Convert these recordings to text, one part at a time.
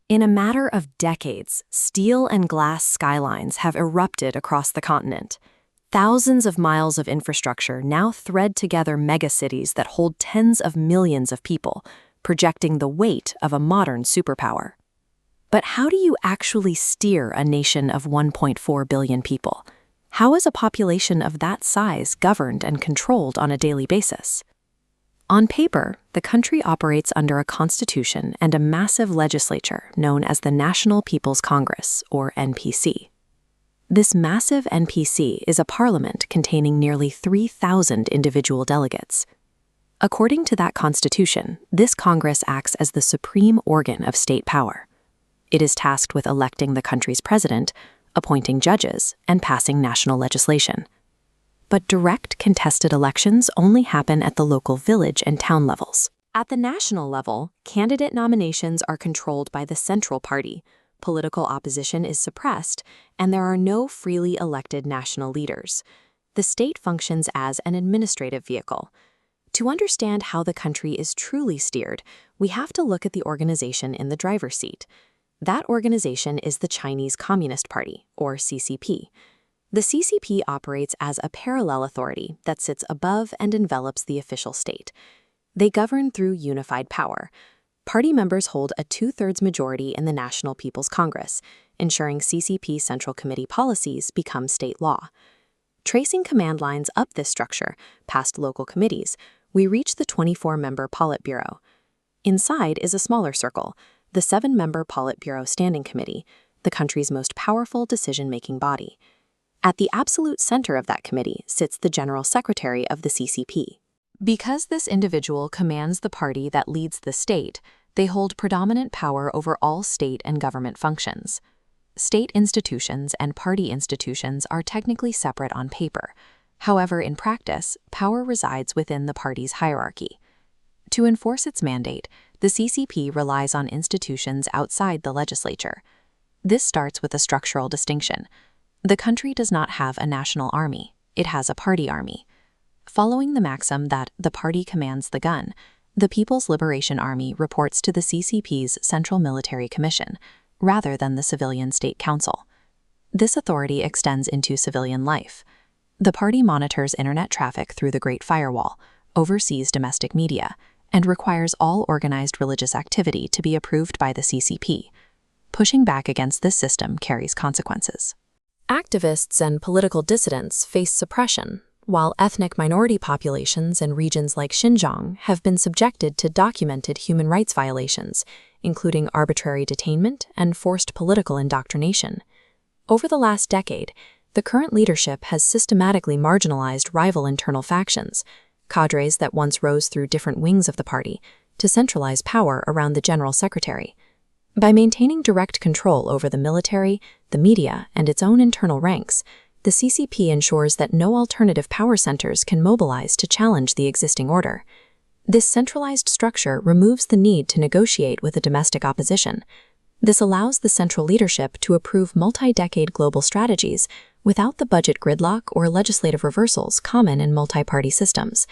In a matter of decades, steel and glass skylines have erupted across the continent. Thousands of miles of infrastructure now thread together megacities that hold tens of millions of people, projecting the weight of a modern superpower. But how do you actually steer a nation of 1.4 billion people? How is a population of that size governed and controlled on a daily basis? On paper, the country operates under a constitution and a massive legislature known as the National People's Congress, or NPC. This massive NPC is a parliament containing nearly 3,000 individual delegates. According to that constitution, this Congress acts as the supreme organ of state power. It is tasked with electing the country's president, appointing judges, and passing national legislation. But direct contested elections only happen at the local village and town levels. At the national level, candidate nominations are controlled by the central party, political opposition is suppressed, and there are no freely elected national leaders. The state functions as an administrative vehicle. To understand how the country is truly steered, we have to look at the organization in the driver's seat. That organization is the Chinese Communist Party, or CCP. The CCP operates as a parallel authority that sits above and envelops the official state. They govern through unified power. Party members hold a 2/3 majority in the National People's Congress, ensuring CCP Central Committee policies become state law. Tracing command lines up this structure, past local committees, we reach the 24-member Politburo. Inside is a smaller circle, the 7-member Politburo Standing Committee, the country's most powerful decision-making body. At the absolute center of that committee sits the General Secretary of the CCP. Because this individual commands the party that leads the state, they hold predominant power over all state and government functions. State institutions and party institutions are technically separate on paper. However, in practice, power resides within the party's hierarchy. To enforce its mandate, the CCP relies on institutions outside the legislature. This starts with a structural distinction. The country does not have a national army, it has a party army. Following the maxim that the party commands the gun, the People's Liberation Army reports to the CCP's Central Military Commission, rather than the Civilian State Council. This authority extends into civilian life. The party monitors internet traffic through the Great Firewall, oversees domestic media, and requires all organized religious activity to be approved by the CCP. Pushing back against this system carries consequences. Activists and political dissidents face suppression, while ethnic minority populations in regions like Xinjiang have been subjected to documented human rights violations, including arbitrary detainment and forced political indoctrination. Over the last decade, the current leadership has systematically marginalized rival internal factions, cadres that once rose through different wings of the party, to centralize power around the General Secretary. By maintaining direct control over the military, the media, and its own internal ranks, the CCP ensures that no alternative power centers can mobilize to challenge the existing order. This centralized structure removes the need to negotiate with a domestic opposition. This allows the central leadership to approve multi-decade global strategies without the budget gridlock or legislative reversals common in multi-party systems.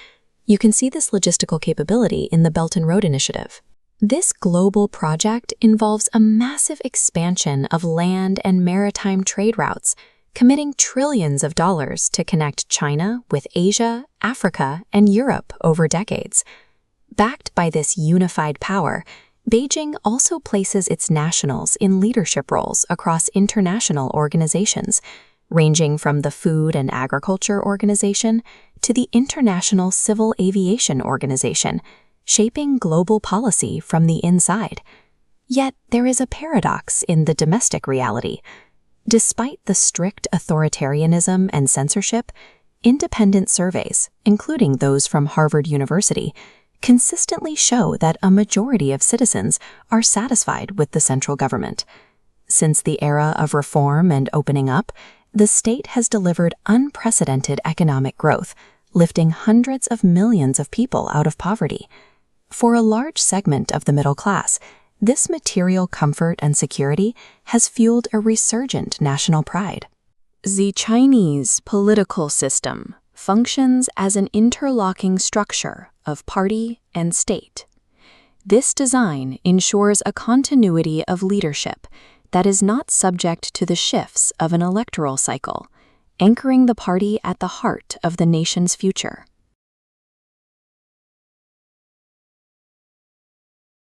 You can see this logistical capability in the Belt and Road Initiative. This global project involves a massive expansion of land and maritime trade routes, committing trillions of dollars to connect China with Asia, Africa, and Europe over decades. Backed by this unified power, Beijing also places its nationals in leadership roles across international organizations, ranging from the Food and Agriculture Organization to the International Civil Aviation Organization, shaping global policy from the inside. Yet there is a paradox in the domestic reality. Despite the strict authoritarianism and censorship, independent surveys, including those from Harvard University, consistently show that a majority of citizens are satisfied with the central government. Since the era of reform and opening up, the state has delivered unprecedented economic growth, lifting hundreds of millions of people out of poverty. For a large segment of the middle class, this material comfort and security has fueled a resurgent national pride. The Chinese political system functions as an interlocking structure of party and state. This design ensures a continuity of leadership that is not subject to the shifts of an electoral cycle, anchoring the party at the heart of the nation's future.